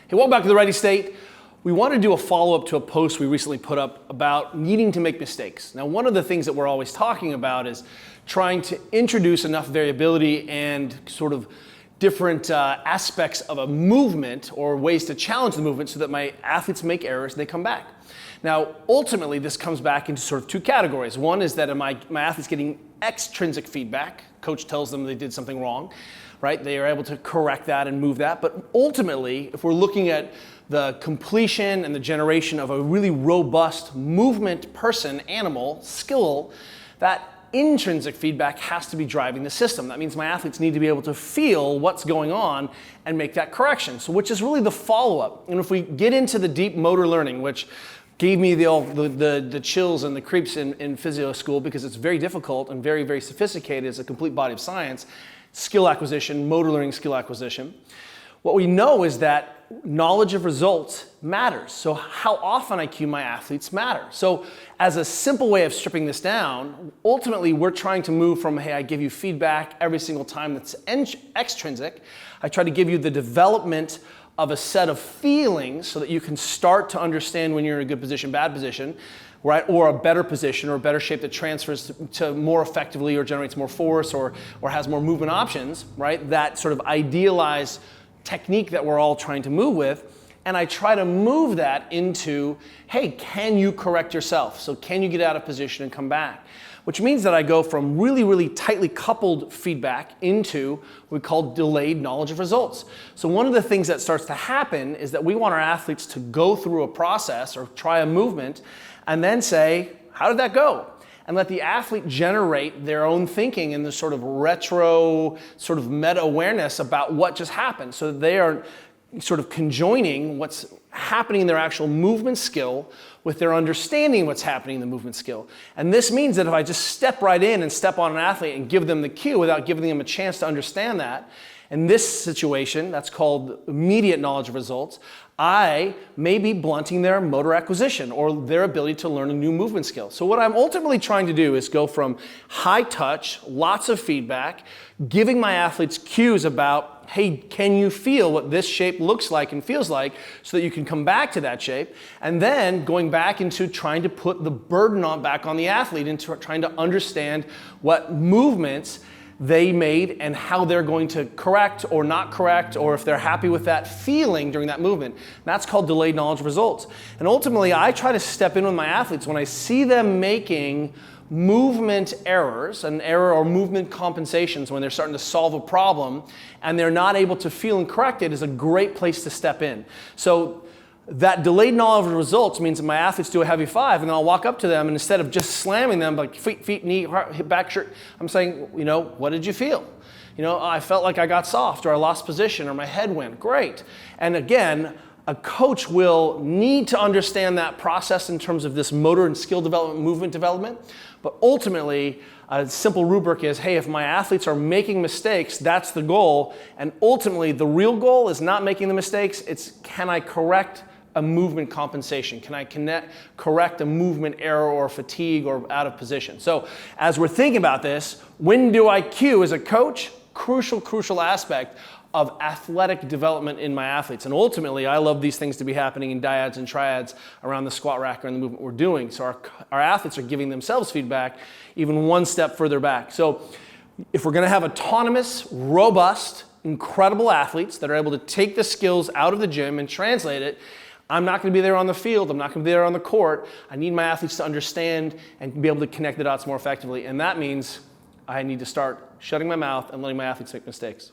Hey, welcome back to The Ready State. We want to do a follow-up to a post we recently put up about needing to make mistakes. Now, one of the things that we're always talking about is trying to introduce enough variability and sort of different aspects of a movement or ways to challenge the movement so that my athletes make errors and they come back. Now, ultimately, this comes back into sort of two categories. One is that my athletes getting extrinsic feedback. Coach tells them they did something wrong, right? They are able to correct that and move that. But ultimately, if we're looking at the completion and the generation of a really robust movement person, animal, skill, that intrinsic feedback has to be driving the system. That means my athletes need to be able to feel what's going on and make that correction. So which is really the follow-up. And if we get into the deep motor learning, which gave me the chills and the creeps in physio school because it's very difficult and very, very sophisticated. It's a complete body of science. Skill acquisition, motor learning skill acquisition. What we know is that knowledge of results matters. So how often I cue my athletes matter. So as a simple way of stripping this down, ultimately we're trying to move from, hey, I give you feedback every single time that's extrinsic. I try to give you the development of a set of feelings so that you can start to understand when you're in a good position, bad position, right? Or a better position or a better shape that transfers to more effectively or generates more force or has more movement options, right? That sort of idealized technique that we're all trying to move with. And I try to move that into, hey, can you correct yourself? So can you get out of position and come back? Which means that I go from really, really tightly coupled feedback into what we call delayed knowledge of results. So one of the things that starts to happen is that we want our athletes to go through a process or try a movement and then say, how did that go? And let the athlete generate their own thinking in this sort of retro, sort of meta-awareness about what just happened. So that they are sort of conjoining what's happening in their actual movement skill with their understanding of what's happening in the movement skill. And this means that if I just step right in and step on an athlete and give them the cue without giving them a chance to understand that, in this situation, that's called immediate knowledge of results, I may be blunting their motor acquisition or their ability to learn a new movement skill. So what I'm ultimately trying to do is go from high touch, lots of feedback, giving my athletes cues about, hey, can you feel what this shape looks like and feels like so that you can come back to that shape, and then going back into trying to put the burden back on the athlete into trying to understand what movements they made and how they're going to correct or not correct, or if they're happy with that feeling during that movement. And that's called delayed knowledge of results. And ultimately, I try to step in with my athletes when I see them making movement errors, an error or movement compensations when they're starting to solve a problem and they're not able to feel and correct it is a great place to step in. So that delayed knowledge of results means that my athletes do a heavy five and then I'll walk up to them and instead of just slamming them like feet, knee, hip, back, shirt, I'm saying, what did you feel? I felt like I got soft or I lost position or my head went. Great. And again, a coach will need to understand that process in terms of this motor and skill development, movement development. But ultimately, a simple rubric is, hey, if my athletes are making mistakes, that's the goal. And ultimately, the real goal is not making the mistakes. It's can I correct a movement compensation? Can I correct a movement error or fatigue or out of position? So as we're thinking about this, when do I cue as a coach? Crucial aspect of athletic development in my athletes. And ultimately, I love these things to be happening in dyads and triads around the squat rack or in the movement we're doing. So our athletes are giving themselves feedback even one step further back. So if we're gonna have autonomous, robust, incredible athletes that are able to take the skills out of the gym and translate it, I'm not gonna be there on the field, I'm not gonna be there on the court. I need my athletes to understand and be able to connect the dots more effectively. And that means I need to start shutting my mouth and letting my athletes make mistakes.